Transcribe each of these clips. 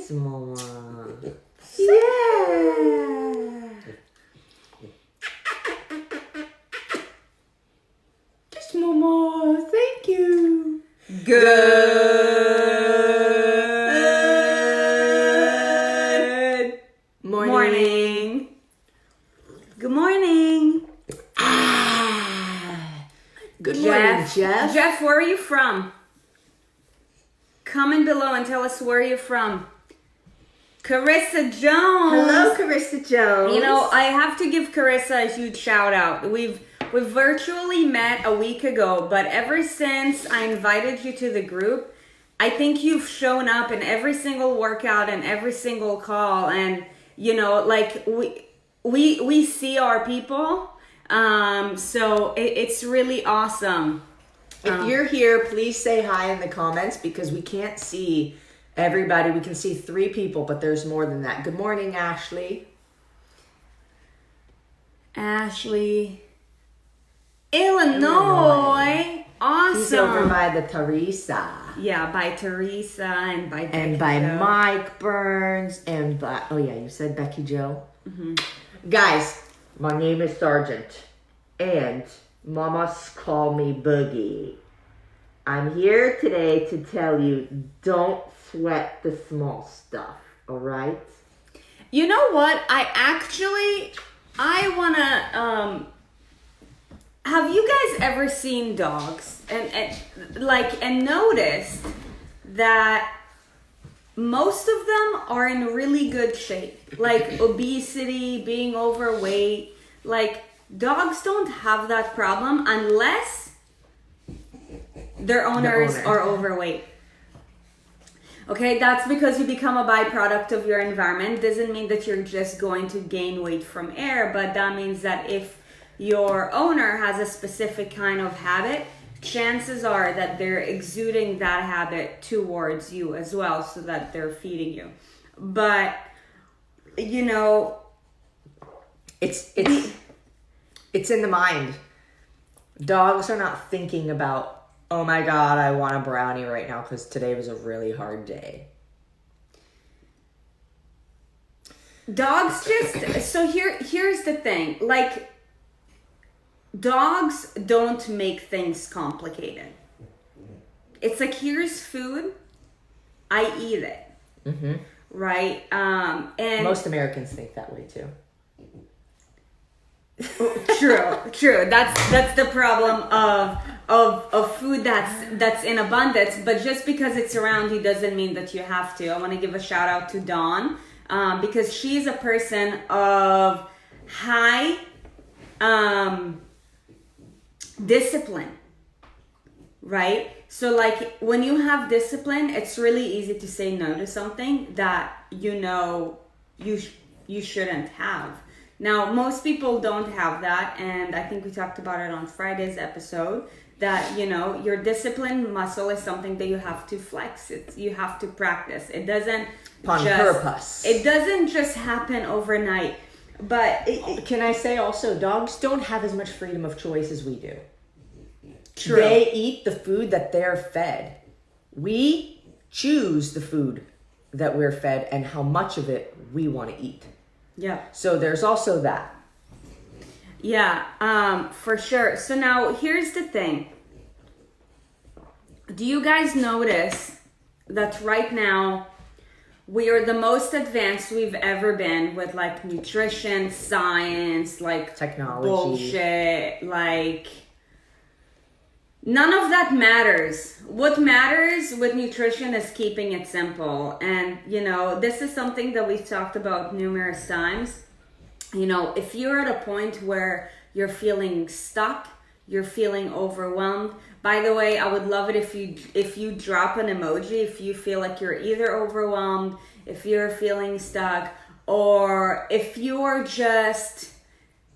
Kiss Mama. Yeah. Kiss Mama. Thank you. Good morning. Good morning. Good morning, Jeff. Jeff, where are you from? Comment below and tell us where you're from. Carissa Jones. Hello, Carissa Jones. You know, I have to give Carissa a huge shout out. We've virtually met a week ago, but ever since I invited you to the group, I think you've shown up in every single workout and every single call, and you know, like we see our people. So it's really awesome. If you're here, please say hi in the comments because we can't see everybody. We can see 3 people, but there's more than that. Good morning, Ashley. Ashley. Illinois. Awesome. He's over by the Teresa. Yeah, by Teresa and by Becky And by Jo. Mike Burns and by, oh yeah, you said Becky Jo. Mm-hmm. Guys, my name is Sergeant and mamas call me Boogie. I'm here today to tell you, don't sweat the small stuff, all right? You know what? I want to, have you guys ever seen dogs and noticed that most of them are in really good shape, like obesity, being overweight. Like dogs don't have that problem unless their owners are overweight. Okay, that's because you become a byproduct of your environment. Doesn't mean that you're just going to gain weight from air, but that means that if your owner has a specific kind of habit, chances are that they're exuding that habit towards you as well, so that they're feeding you. But you know, It's in the mind. Dogs are not thinking about, oh my God, I want a brownie right now because today was a really hard day. dogs just, so here's the thing, like dogs don't make things complicated. It's like, here's food, I eat it. Mm-hmm. Right? And most Americans think that way too. True. That's the problem of food that's in abundance. But just because it's around you doesn't mean that you have to. I want to give a shout out to Dawn, because she's a person of high discipline. Right? So like when you have discipline, it's really easy to say no to something that you know you shouldn't have. Now, most people don't have that, and I think we talked about it on Friday's episode, that, you know, your discipline muscle is something that you have to flex. You have to practice. It doesn't purpose. It doesn't just happen overnight. But can I say also, dogs don't have as much freedom of choice as we do. True. They eat the food that they're fed. We choose the food that we're fed and how much of it we want to eat. Yeah. So there's also that. Yeah, for sure. So now here's the thing. Do you guys notice that right now we are the most advanced we've ever been with like nutrition, science, like technology, bullshit, like none of that matters. What matters with nutrition is keeping it simple. And, you know, this is something that we've talked about numerous times. You know, if you're at a point where you're feeling stuck, you're feeling overwhelmed. By the way, I would love it if you drop an emoji if you feel like you're either overwhelmed, if you're feeling stuck, or if you're just,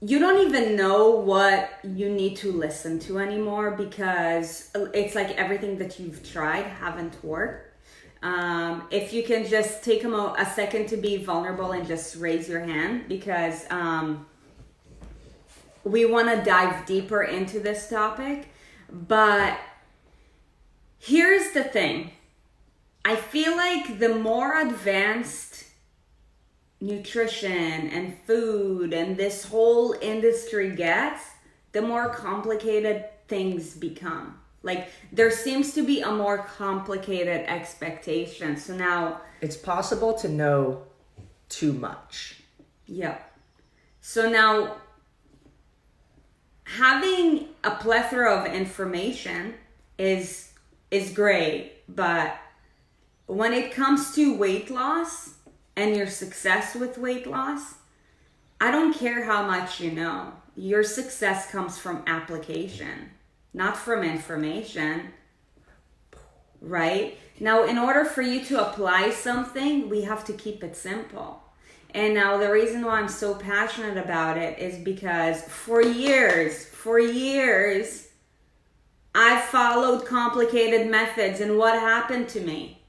you don't even know what you need to listen to anymore because it's like everything that you've tried haven't worked. If you can just take a second to be vulnerable and just raise your hand, because we want to dive deeper into this topic. But here's the thing. I feel like the more advanced nutrition and food and this whole industry gets, the more complicated things become. Like, there seems to be a more complicated expectation. So now... It's possible to know too much. Yeah. So now, having a plethora of information is great, but when it comes to weight loss and your success with weight loss, I don't care how much you know. Your success comes from application, not from information, right? Now, in order for you to apply something, we have to keep it simple. And now the reason why I'm so passionate about it is because for years, I followed complicated methods, and what happened to me?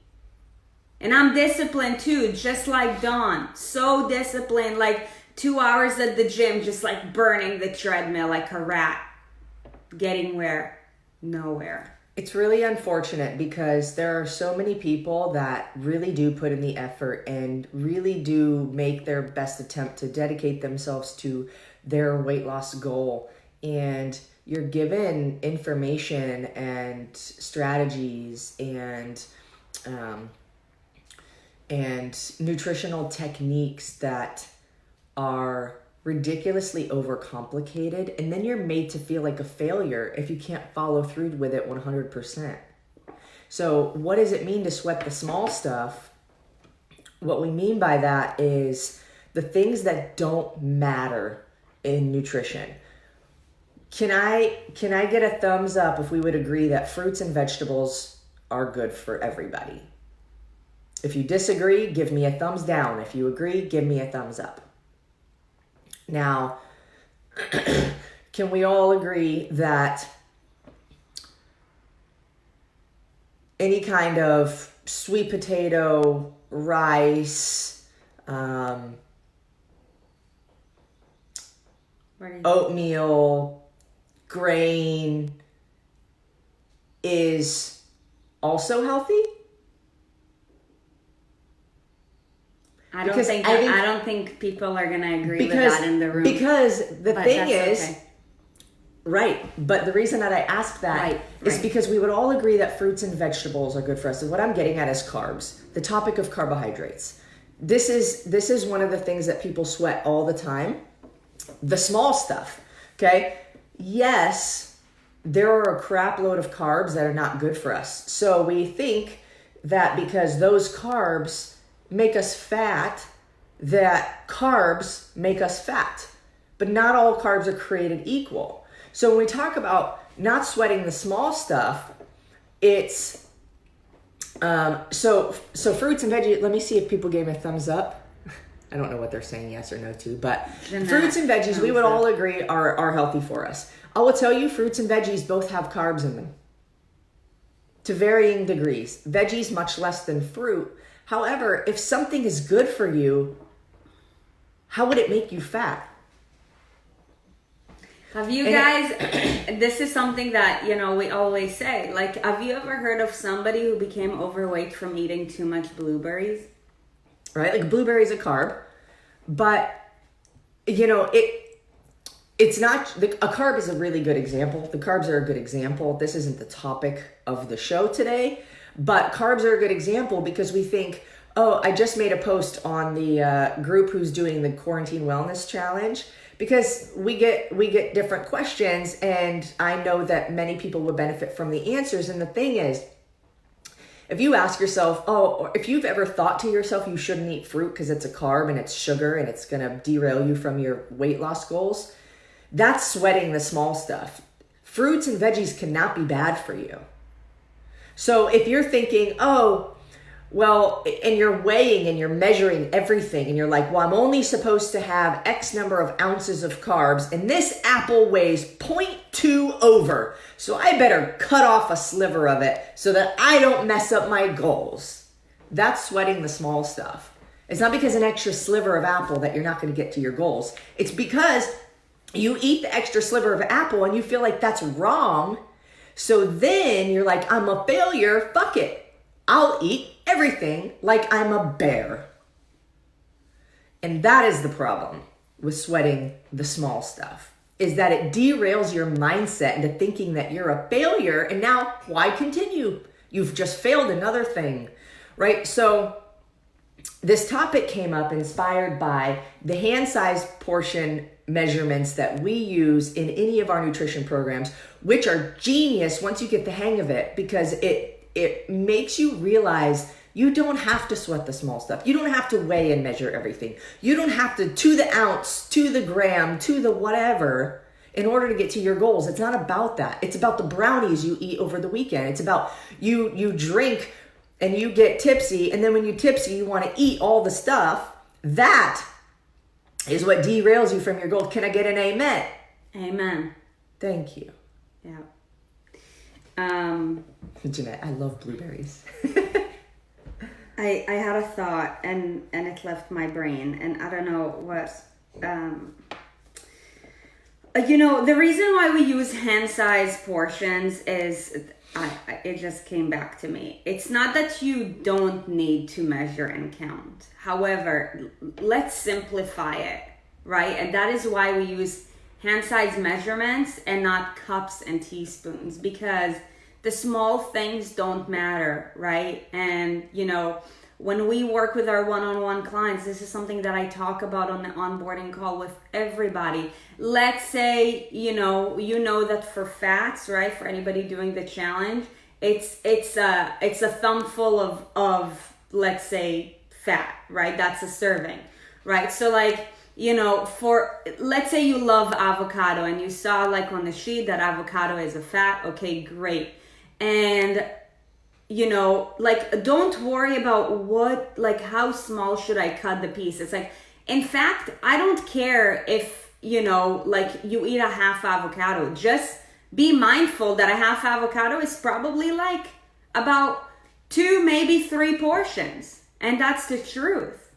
And I'm disciplined too, just like Dawn. So disciplined, like 2 hours at the gym, just like burning the treadmill like a rat. Getting where? Nowhere. It's really unfortunate because there are so many people that really do put in the effort and really do make their best attempt to dedicate themselves to their weight loss goal. And you're given information and strategies and nutritional techniques that are ridiculously overcomplicated, and then you're made to feel like a failure if you can't follow through with it 100%. So what does it mean to sweat the small stuff? What we mean by that is the things that don't matter in nutrition. Can I get a thumbs up if we would agree that fruits and vegetables are good for everybody? If you disagree, give me a thumbs down. If you agree, give me a thumbs up. Now, can we all agree that any kind of sweet potato, rice, oatmeal, grain is also healthy? I don't think people are gonna agree with that in the room. Because the thing is, okay. Right, but the reason that I ask that is because we would all agree that fruits and vegetables are good for us. And what I'm getting at is carbs, the topic of carbohydrates. This is one of the things that people sweat all the time. The small stuff, okay? Yes, there are a crap load of carbs that are not good for us. So we think that because those carbs make us fat, that carbs make us fat. But not all carbs are created equal. So when we talk about not sweating the small stuff, it's so fruits and veggies. Let me see if people gave me a thumbs up. I don't know what they're saying yes or no to, but fruits and veggies, we would all agree are healthy for us. I will tell you, fruits and veggies both have carbs in them to varying degrees. Veggies much less than fruit. However, if something is good for you, how would it make you fat? Have you guys, this is something that, we always say, like, have you ever heard of somebody who became overweight from eating too much blueberries? Right? Like, blueberries a carb, but, it's not, a carb is a really good example. The carbs are a good example. This isn't the topic of the show today. But carbs are a good example because we think, oh, I just made a post on the group who's doing the quarantine wellness challenge, because we get different questions, and I know that many people would benefit from the answers. And the thing is, if you ask yourself, or if you've ever thought to yourself you shouldn't eat fruit because it's a carb and it's sugar and it's going to derail you from your weight loss goals, that's sweating the small stuff. Fruits and veggies cannot be bad for you. So if you're thinking, oh, well, and you're weighing and you're measuring everything, and you're like, well, I'm only supposed to have X number of ounces of carbs, and this apple weighs 0.2 over, so I better cut off a sliver of it so that I don't mess up my goals. That's sweating the small stuff. It's not because an extra sliver of apple that you're not going to get to your goals. It's because you eat the extra sliver of apple and you feel like that's wrong. So then you're like, I'm a failure. Fuck it. I'll eat everything like I'm a bear. And that is the problem with sweating the small stuff, is that it derails your mindset into thinking that you're a failure. And now why continue? You've just failed another thing, right? So this topic came up inspired by the hand size portion measurements that we use in any of our nutrition programs, which are genius once you get the hang of it, because it makes you realize you don't have to sweat the small stuff. You don't have to weigh and measure everything. You don't have to the ounce, to the gram, to the whatever in order to get to your goals. It's not about that. It's about the brownies you eat over the weekend. It's about you drink and you get tipsy, and then when you're tipsy, you want to eat all the stuff. That is what derails you from your goal. Can I get an amen? Amen. Thank you. Yeah. Jeanette, I love blueberries. I had a thought and it left my brain, and I don't know what. The reason why we use hand size portions is it just came back to me. It's not that you don't need to measure and count. However, let's simplify it, right? And that is why we use hand size measurements and not cups and teaspoons, because the small things don't matter, right? And, when we work with our one-on-one clients, this is something that I talk about on the onboarding call with everybody. Let's say, you know that for fats, right? For anybody doing the challenge, it's a thumbful of let's say fat, right? That's a serving, right? So let's say you love avocado and you saw on the sheet that avocado is a fat. Okay, great. And don't worry about how small should I cut the piece. It's in fact, I don't care if, you eat a half avocado. Just be mindful that a half avocado is probably about 2, maybe 3 portions. And that's the truth.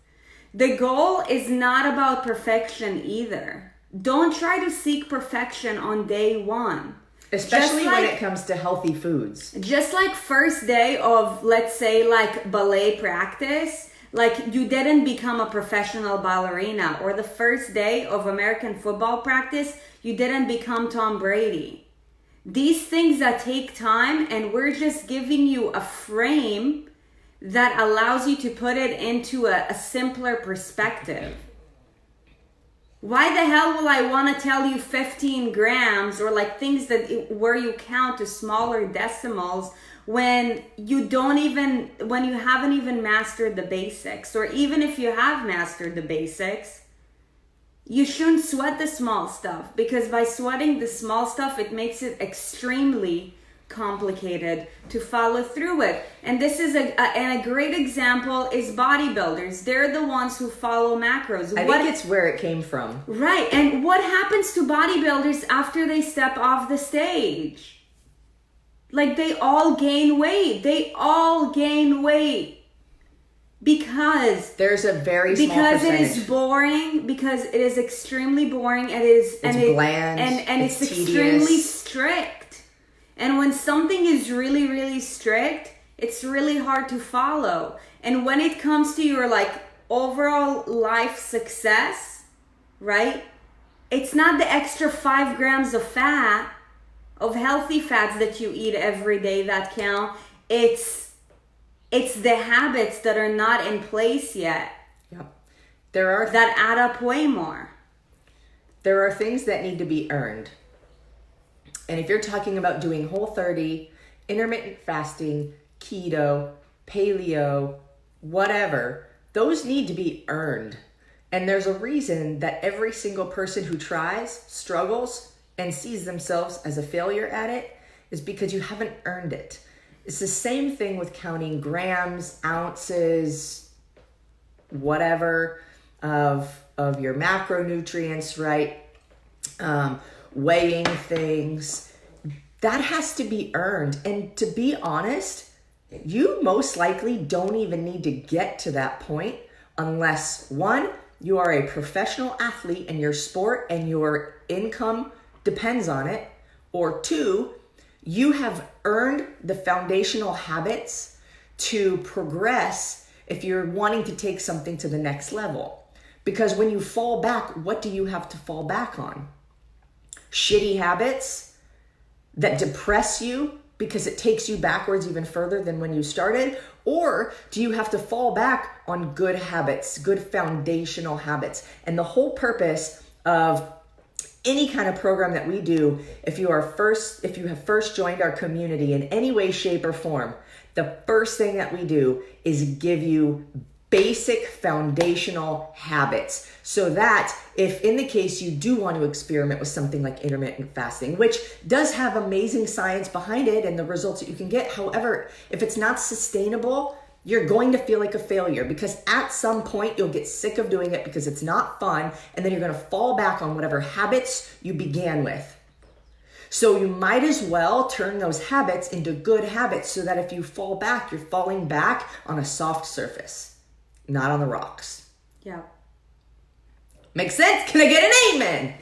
The goal is not about perfection either. Don't try to seek perfection on day one. Especially when it comes to healthy foods. Just like first day of, let's say, ballet practice, you didn't become a professional ballerina. Or the first day of American football practice, you didn't become Tom Brady. These things that take time, and we're just giving you a frame that allows you to put it into a simpler perspective. Why the hell will I want to tell you 15 grams or things where you count to smaller decimals when you haven't even mastered the basics? Or even if you have mastered the basics, you shouldn't sweat the small stuff, because by sweating the small stuff, it makes it extremely complicated to follow through with. And this is a great example is bodybuilders. They're the ones who follow macros. I think it's where it came from. Right. And what happens to bodybuilders after they step off the stage? They all gain weight. Because there's a very small percentage. It is boring, because it is extremely boring. It's bland and it's extremely strict. And when something is really, really strict, it's really hard to follow. And when it comes to your overall life success, right? It's not the extra 5 grams of fat, of healthy fats that you eat every day that count. It's the habits that are not in place yet. Yep. That add up way more. There are things that need to be earned. And if you're talking about doing Whole30, intermittent fasting, keto, paleo, whatever, those need to be earned. And there's a reason that every single person who tries, struggles, and sees themselves as a failure at it is because you haven't earned it. It's the same thing with counting grams, ounces, whatever, of your macronutrients, right? Weighing things. That has to be earned. And to be honest, you most likely don't even need to get to that point unless, 1, you are a professional athlete in your sport and your income depends on it, or 2, you have earned the foundational habits to progress if you're wanting to take something to the next level. Because when you fall back, what do you have to fall back on? Shitty habits that depress you because it takes you backwards even further than when you started? Or do you have to fall back on good habits, good foundational habits? And the whole purpose of any kind of program that we do, if you have first joined our community in any way, shape, or form, the first thing that we do is give you basic foundational habits, so that if in the case you do want to experiment with something like intermittent fasting, which does have amazing science behind it and the results that you can get. However, if it's not sustainable, you're going to feel like a failure, because at some point you'll get sick of doing it because it's not fun, and then you're going to fall back on whatever habits you began with. So you might as well turn those habits into good habits, so that if you fall back, you're falling back on a soft surface, not on the rocks. Yeah. Makes sense? Can I get an amen?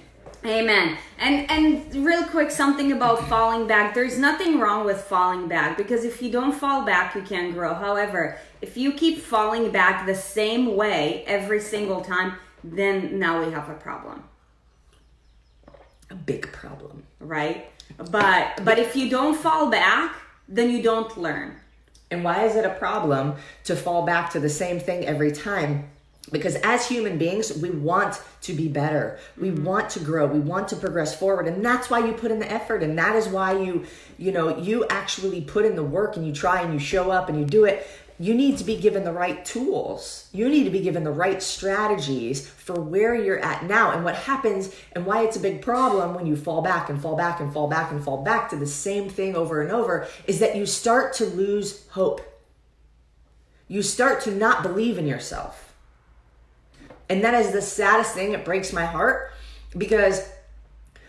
Amen. And real quick, something about falling back. There's nothing wrong with falling back, because if you don't fall back, you can't grow. However, if you keep falling back the same way every single time, then now we have a problem. A big problem. Right? But if you don't fall back, then you don't learn. And why is it a problem to fall back to the same thing every time? Because as human beings, we want to be better. We want to grow. We want to progress forward. And that's why you put in the effort. And that is why you actually put in the work, and you try and you show up and you do it. You need to be given the right tools. You need to be given the right strategies for where you're at now. And what happens, and why it's a big problem when you fall back and fall back and fall back and fall back to the same thing over and over, is that you start to lose hope. You start to not believe in yourself. And that is the saddest thing. It breaks my heart, because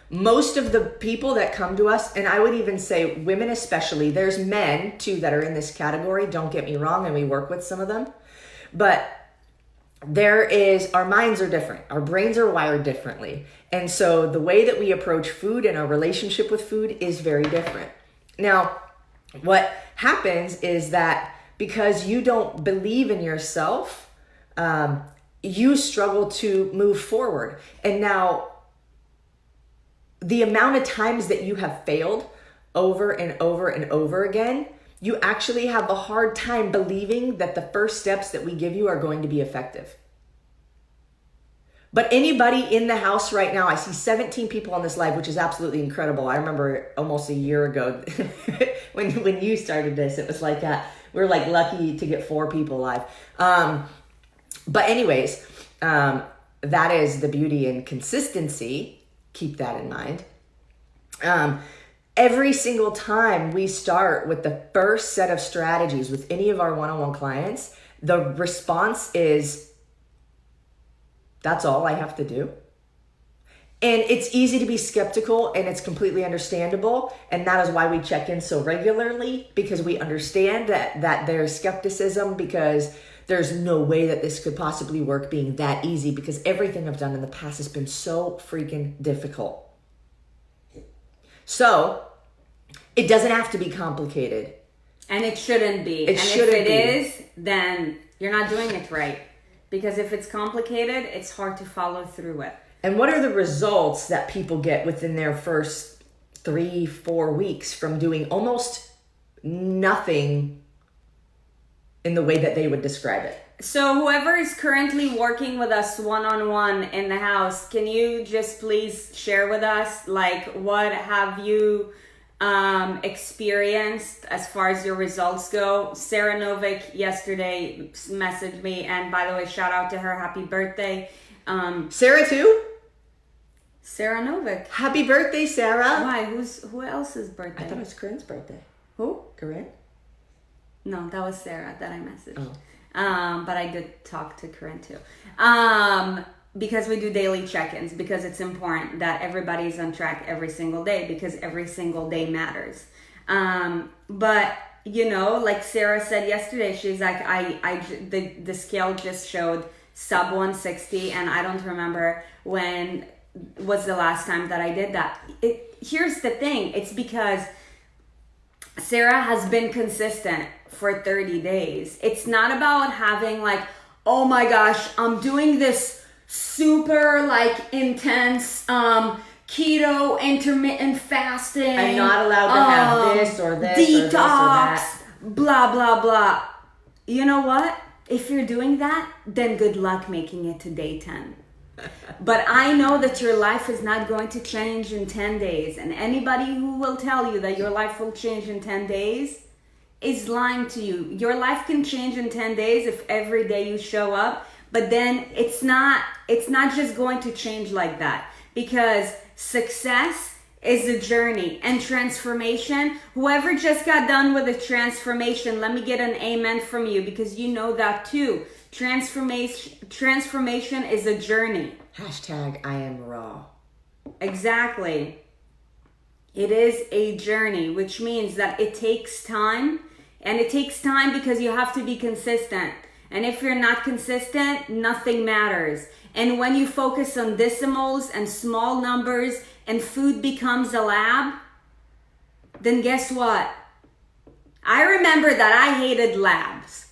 most of the people that come to us, and I would even say women especially, there's men too that are in this category, don't get me wrong, and we work with some of them, but our minds are different. Our brains are wired differently. And so the way that we approach food and our relationship with food is very different. Now, what happens is that because you don't believe in yourself, you struggle to move forward. And now, the amount of times that you have failed over and over and over again, you actually have a hard time believing that the first steps that we give you are going to be effective. But anybody in the house right now, I see 17 people on this live, which is absolutely incredible. I remember almost a year ago when you started this, it was like we were like lucky to get 4 people live. But anyways, that is the beauty in consistency. Keep that in mind. Every single time we start with the first set of strategies with any of our one-on-one clients, the response is, that's all I have to do. And it's easy to be skeptical, and it's completely understandable. And that is why we check in so regularly, because we understand that there's skepticism, because there's no way that this could possibly work being that easy, because everything I've done in the past has been so freaking difficult. So it doesn't have to be complicated. And it shouldn't be. If it is, then you're not doing it right. Because if it's complicated, it's hard to follow through with. And what are the results that people get within their first 3-4 weeks from doing almost nothing in the way that they would describe it? So whoever is currently working with us one-on-one in the house, can you just please share with us, like, what have you experienced as far as your results go? Sarah Novik yesterday messaged me, and by the way, shout out to her, happy birthday. Sarah too? Sarah Novik. Happy birthday, Sarah. Why? Who else's birthday? I thought it was Corinne's birthday. Who? Corinne? No, that was Sarah that I messaged. Oh. But I did talk to Corinne too. Because we do daily check-ins, because it's important that everybody's on track every single day, because every single day matters. But like Sarah said yesterday, she's like, the scale just showed sub 160, and I don't remember when was the last time that I did that. Here's the thing, it's because Sarah has been consistent for 30 days. It's not about having like, oh my gosh, I'm doing this super like intense keto intermittent fasting. I'm not allowed to have this or this detox, or this or that. blah blah blah. You know what? If you're doing that, then good luck making it to day 10. But I know that your life is not going to change in 10 days. And anybody who will tell you that your life will change in 10 days is lying to you. Your life can change in 10 days if every day you show up. But then it's not just going to change like that. Because success is a journey, and transformation, whoever just got done with a transformation, let me get an amen from you, because you know that too. Transformation is a journey. Hashtag I am raw. Exactly. It is a journey, which means that it takes time, and it takes time because you have to be consistent. And if you're not consistent, nothing matters. And when you focus on decimals and small numbers and food becomes a lab, then guess what? I remember that I hated labs.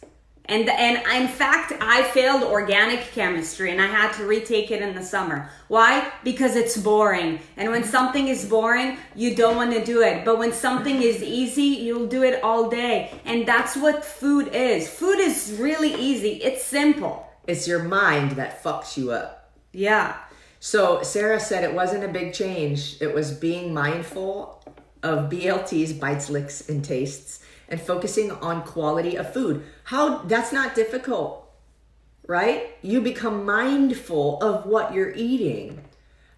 And in fact, I failed organic chemistry and I had to retake it in the summer. Why? Because it's boring. And when something is boring, you don't want to do it. But when something is easy, you'll do it all day. And that's what food is. Food is really easy. It's simple. It's your mind that fucks you up. Yeah. So Sarah said it wasn't a big change. It was being mindful of BLTs, bites, licks, and tastes, and focusing on quality of food. That's not difficult, right? You become mindful of what you're eating.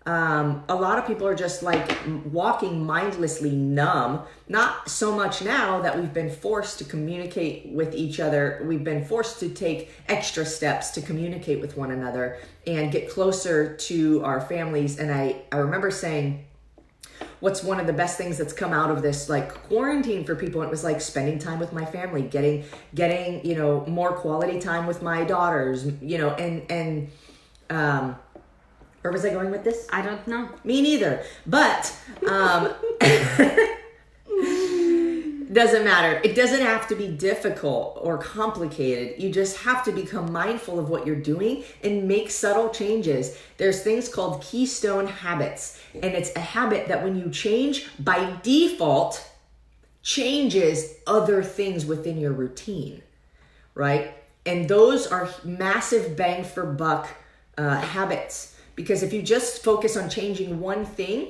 A lot of people are just like walking mindlessly numb. Not so much now that we've been forced to communicate with each other. We've been forced to take extra steps to communicate with one another and get closer to our families. And I remember saying, what's one of the best things that's come out of this like quarantine for people? It was like spending time with my family, getting, more quality time with my daughters, and where was I going with this? I don't know. Me neither. But doesn't matter. It doesn't have to be difficult or complicated. You just have to become mindful of what you're doing and make subtle changes. There's things called keystone habits. And it's a habit that when you change, by default, changes other things within your routine, right? And those are massive bang for buck habits. Because if you just focus on changing one thing,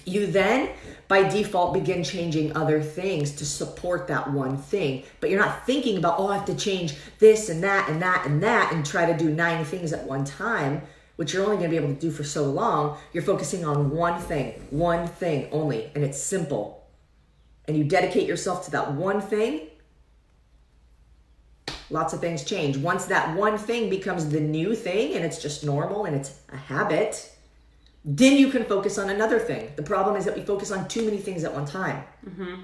you then, by default, begin changing other things to support that one thing. But you're not thinking about, I have to change this and that and that and that and try to do 9 things at one time, which you're only going to be able to do for so long. You're focusing on one thing only, and it's simple. And you dedicate yourself to that one thing, lots of things change. Once that one thing becomes the new thing and it's just normal and it's a habit, then you can focus on another thing. The problem is that we focus on too many things at one time. Mm-hmm.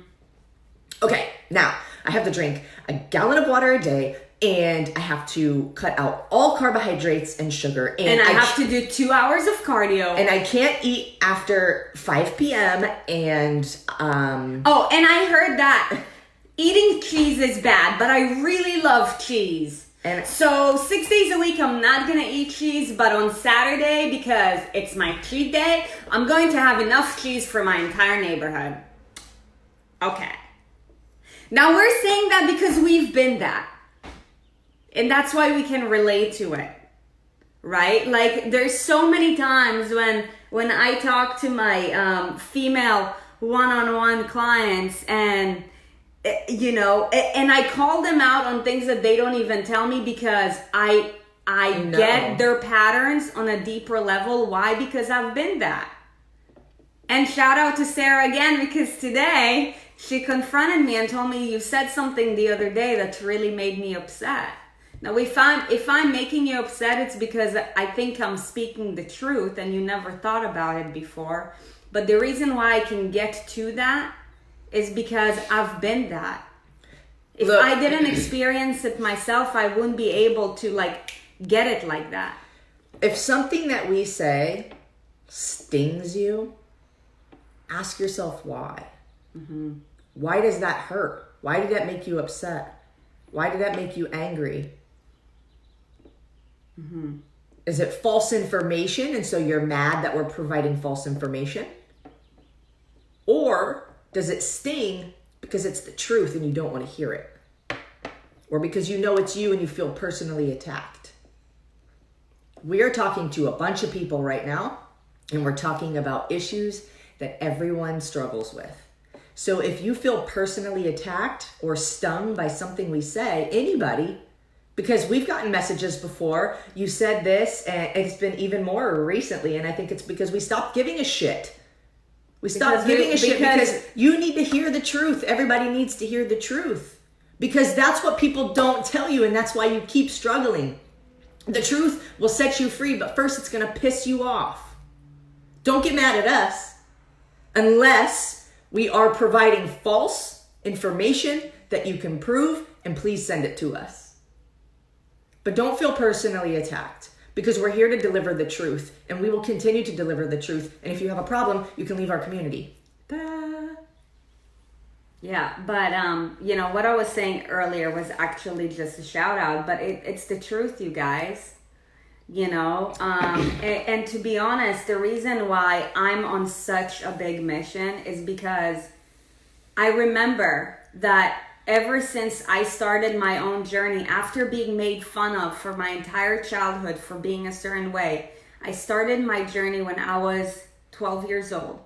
Okay, now I have to drink a gallon of water a day and I have to cut out all carbohydrates and sugar. And I have to do 2 hours of cardio. And I can't eat after 5 p.m. And and I heard that eating cheese is bad, but I really love cheese. And so 6 days a week, I'm not going to eat cheese, but on Saturday, because it's my cheat day, I'm going to have enough cheese for my entire neighborhood. Okay. Now we're saying that because we've been that. And that's why we can relate to it. Right? Like there's so many times when I talk to my female one-on-one clients and and I call them out on things that they don't even tell me because I get their patterns on a deeper level. Why? Because I've been that. And shout out to Sarah again, because today she confronted me and told me, you said something the other day that really made me upset. Now, if I'm making you upset, it's because I think I'm speaking the truth and you never thought about it before. But the reason why I can get to that is because I've been that. If I didn't experience it myself, I wouldn't be able to get it like that. If something that we say stings you, ask yourself why. Mm-hmm. Why does that hurt? Why did that make you upset? Why did that make you angry? Is it false information and so you're mad that we're providing false information? Or does it sting because it's the truth and you don't want to hear it? Or because you know it's you and you feel personally attacked? We are talking to a bunch of people right now, and we're talking about issues that everyone struggles with. So if you feel personally attacked or stung by something we say, anybody, because we've gotten messages before, you said this, and it's been even more recently, and I think it's because we stopped giving a shit. We stopped giving a shit because you need to hear the truth. Everybody needs to hear the truth. Because that's what people don't tell you, and that's why you keep struggling. The truth will set you free, but first it's going to piss you off. Don't get mad at us unless we are providing false information that you can prove, and please send it to us. But don't feel personally attacked, because we're here to deliver the truth, and we will continue to deliver the truth. And if you have a problem, you can leave our community. Yeah, but what I was saying earlier was actually just a shout out, but it's the truth, you guys. And to be honest, the reason why I'm on such a big mission is because I remember that ever since I started my own journey, after being made fun of for my entire childhood for being a certain way, I started my journey when I was 12 years old.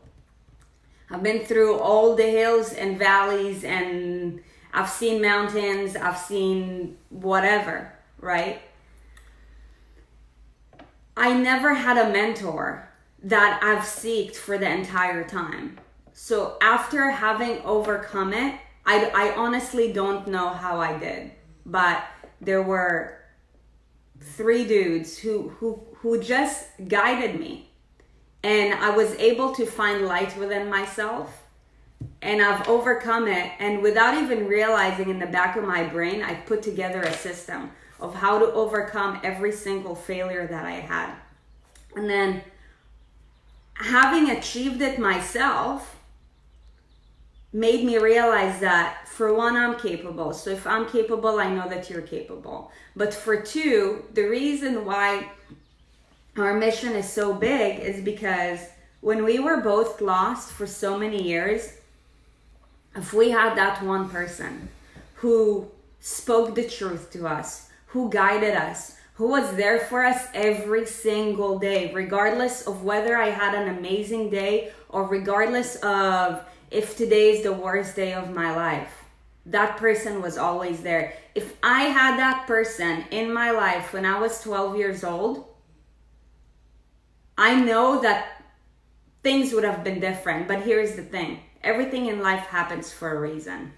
I've been through all the hills and valleys, and I've seen mountains, I've seen whatever, right? I never had a mentor that I've sought for the entire time. So after having overcome it, I honestly don't know how I did, but there were 3 dudes who just guided me. And I was able to find light within myself, and I've overcome it. And without even realizing, in the back of my brain, I put together a system of how to overcome every single failure that I had. And then having achieved it myself made me realize that, for one, I'm capable. So if I'm capable, I know that you're capable. But for 2, the reason why our mission is so big is because when we were both lost for so many years, if we had that one person who spoke the truth to us, who guided us, who was there for us every single day, regardless of whether I had an amazing day or regardless of if today is the worst day of my life, that person was always there. If I had that person in my life when I was 12 years old, I know that things would have been different, but here's the thing. Everything in life happens for a reason.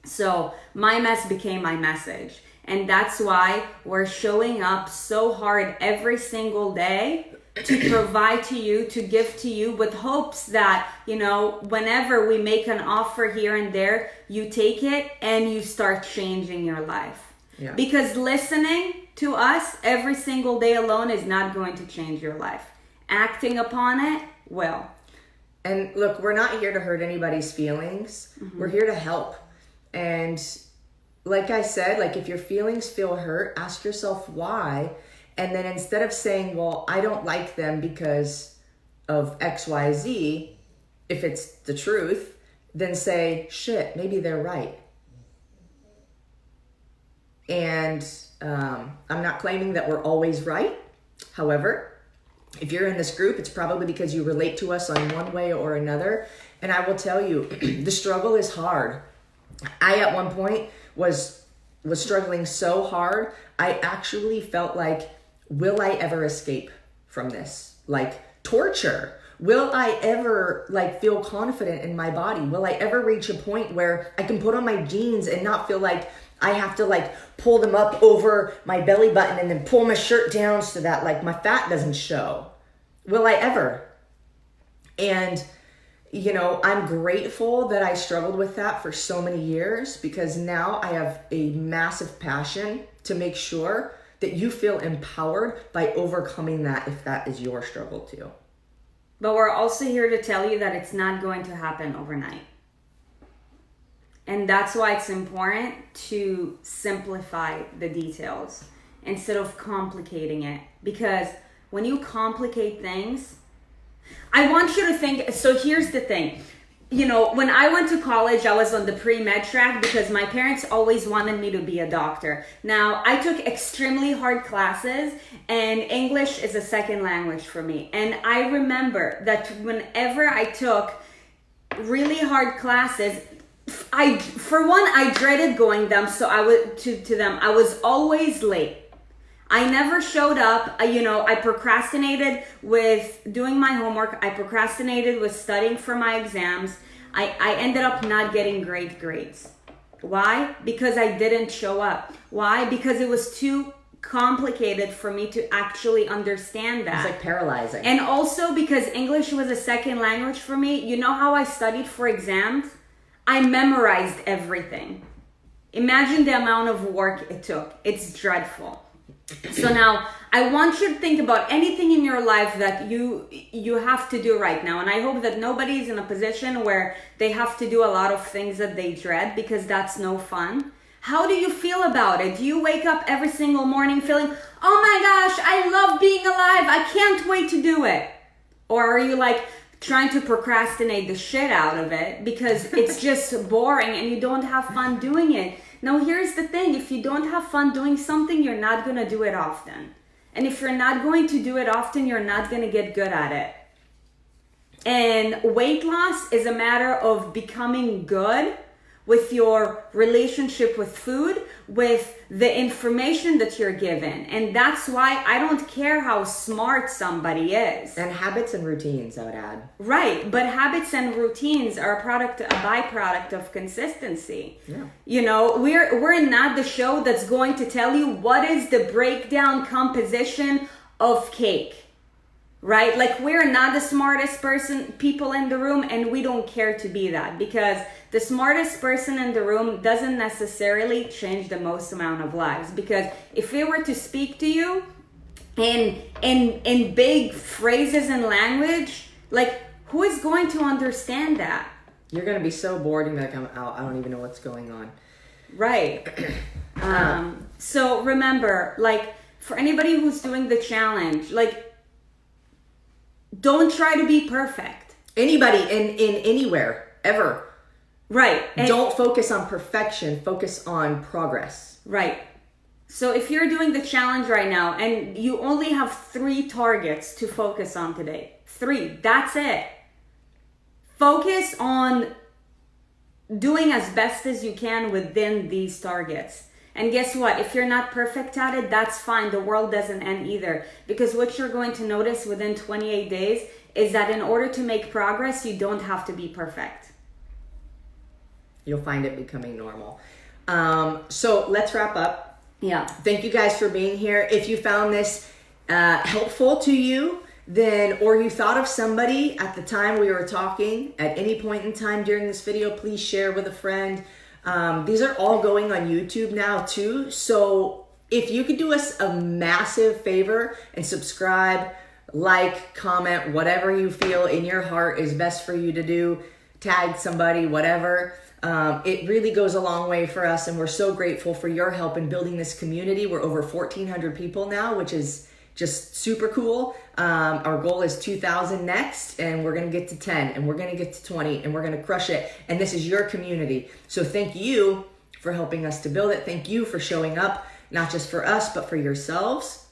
So my mess became my message. And that's why we're showing up so hard every single day to provide to you, to give to you, with hopes that, whenever we make an offer here and there, you take it and you start changing your life. Yeah. Because listening to us every single day alone is not going to change your life. Acting upon it will. And look, we're not here to hurt anybody's feelings. Mm-hmm. We're here to help. And like I said, if your feelings feel hurt, ask yourself why. And then instead of saying, well, I don't like them because of X, Y, Z, if it's the truth, then say, shit, maybe they're right. And I'm not claiming that we're always right. However, if you're in this group, it's probably because you relate to us on one way or another. And I will tell you, the struggle is hard. I, at one point, was struggling so hard, I actually felt like, will I ever escape from this? Torture. Will I ever feel confident in my body? Will I ever reach a point where I can put on my jeans and not feel like I have to pull them up over my belly button and then pull my shirt down so that my fat doesn't show? Will I ever? And I'm grateful that I struggled with that for so many years, because now I have a massive passion to make sure that you feel empowered by overcoming that, if that is your struggle too. But we're also here to tell you that it's not going to happen overnight. And that's why it's important to simplify the details instead of complicating it. Because when you complicate things, I want you to think, so here's the thing. You know, when I went to college, I was on the pre-med track because my parents always wanted me to be a doctor. Now, I took extremely hard classes, and English is a second language for me. And I remember that whenever I took really hard classes, for one, I dreaded going them, so I would to them. I was always late. I never showed up. I procrastinated with doing my homework. I procrastinated with studying for my exams. I ended up not getting great grades. Why? Because I didn't show up. Why? Because it was too complicated for me to actually understand that. It's like paralyzing. And also because English was a second language for me. You know how I studied for exams? I memorized everything. Imagine the amount of work it took. It's dreadful. So now I want you to think about anything in your life that you have to do right now. And I hope that nobody's in a position where they have to do a lot of things that they dread, because that's no fun. How do you feel about it? Do you wake up every single morning feeling, oh my gosh, I love being alive, I can't wait to do it? Or are you like trying to procrastinate the shit out of it because it's just boring and you don't have fun doing it? Now, here's the thing. If you don't have fun doing something, you're not going to do it often. And if you're not going to do it often, you're not going to get good at it. And weight loss is a matter of becoming good with your relationship with food, with the information that you're given. And that's why I don't care how smart somebody is. And habits and routines, I would add. Right, but habits and routines are a byproduct of consistency. Yeah. You know, we're not the show that's going to tell you what is the breakdown composition of cake. Right? Like, we're not the smartest people in the room, and we don't care to be that, because the smartest person in the room doesn't necessarily change the most amount of lives. Because if we were to speak to you in big phrases and language, like, who is going to understand that? You're going to be so bored and be like, I'm out. I don't even know what's going on. Right. So remember, like, for anybody who's doing the challenge, like, don't try to be perfect. Anybody in anywhere, ever. Right. And don't focus on perfection. Focus on progress. Right. So if you're doing the challenge right now and you only have 3 targets to focus on today, 3, that's it. Focus on doing as best as you can within these targets. And guess what? If you're not perfect at it, that's fine. The world doesn't end either. Because what you're going to notice within 28 days is that in order to make progress, you don't have to be perfect. You'll find it becoming normal. So let's wrap up. Yeah. Thank you guys for being here. If you found this helpful to you, or you thought of somebody at the time we were talking, at any point in time during this video, please share with a friend. These are all going on YouTube now too. So if you could do us a massive favor and subscribe, like, comment, whatever you feel in your heart is best for you to do, tag somebody, whatever. It really goes a long way for us, and we're so grateful for your help in building this community. We're over 1,400 people now, which is just super cool. Our goal is 2,000 next, and we're going to get to 10, and we're going to get to 20, and we're going to crush it. And this is your community. So thank you for helping us to build it. Thank you for showing up, not just for us, but for yourselves.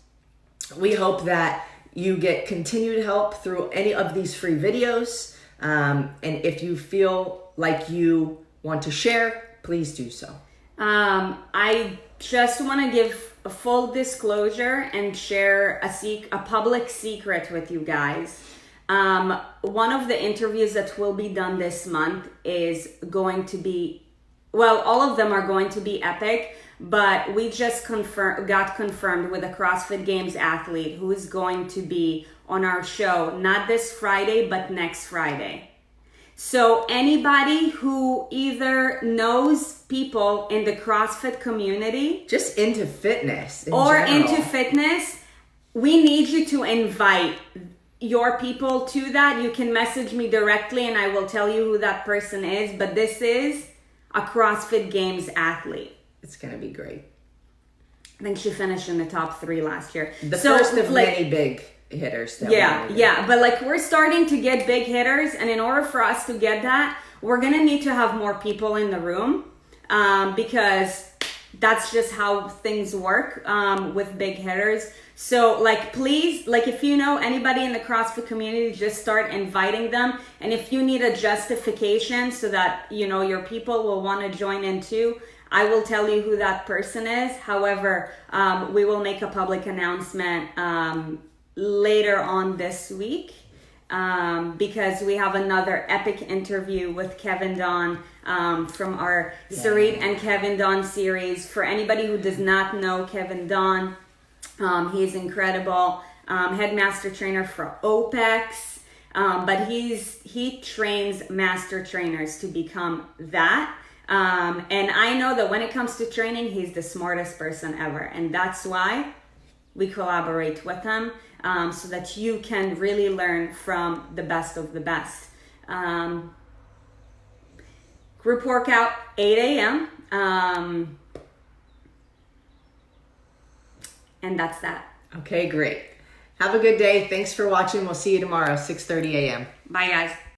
We hope that you get continued help through any of these free videos. And if you feel like you want to share, please do so. I just want to give a full disclosure and share a public secret with you guys. One of the interviews that will be done this month is going to be, well, all of them are going to be epic, but we just got confirmed with a CrossFit Games athlete who is going to be on our show, not this Friday, but next Friday. So anybody who either knows people in the CrossFit community, just into fitness or into fitness, we need you to invite your people to that. You can message me directly and I will tell you who that person is. But this is a CrossFit Games athlete. It's going to be great. I think she finished in the top 3 last year. The first of many big hitters. But like we're starting to get big hitters, and in order for us to get that, we're gonna need to have more people in the room, because that's just how things work with big hitters. So like, please, like if you know anybody in the CrossFit community, just start inviting them. And if you need a justification so that, you know, your people will want to join in too, I will tell you who that person is. However, we will make a public announcement later on this week, because we have another epic interview with Kevin Don from our Sarit and Kevin Don series. For anybody who does not know Kevin Don, he's incredible, headmaster trainer for OPEX, but he trains master trainers to become that. And I know that when it comes to training, he's the smartest person ever. And that's why we collaborate with him, so that you can really learn from the best of the best. Group workout, 8 a.m. And that's that. Okay, great. Have a good day. Thanks for watching. We'll see you tomorrow, 6:30 a.m. Bye, guys.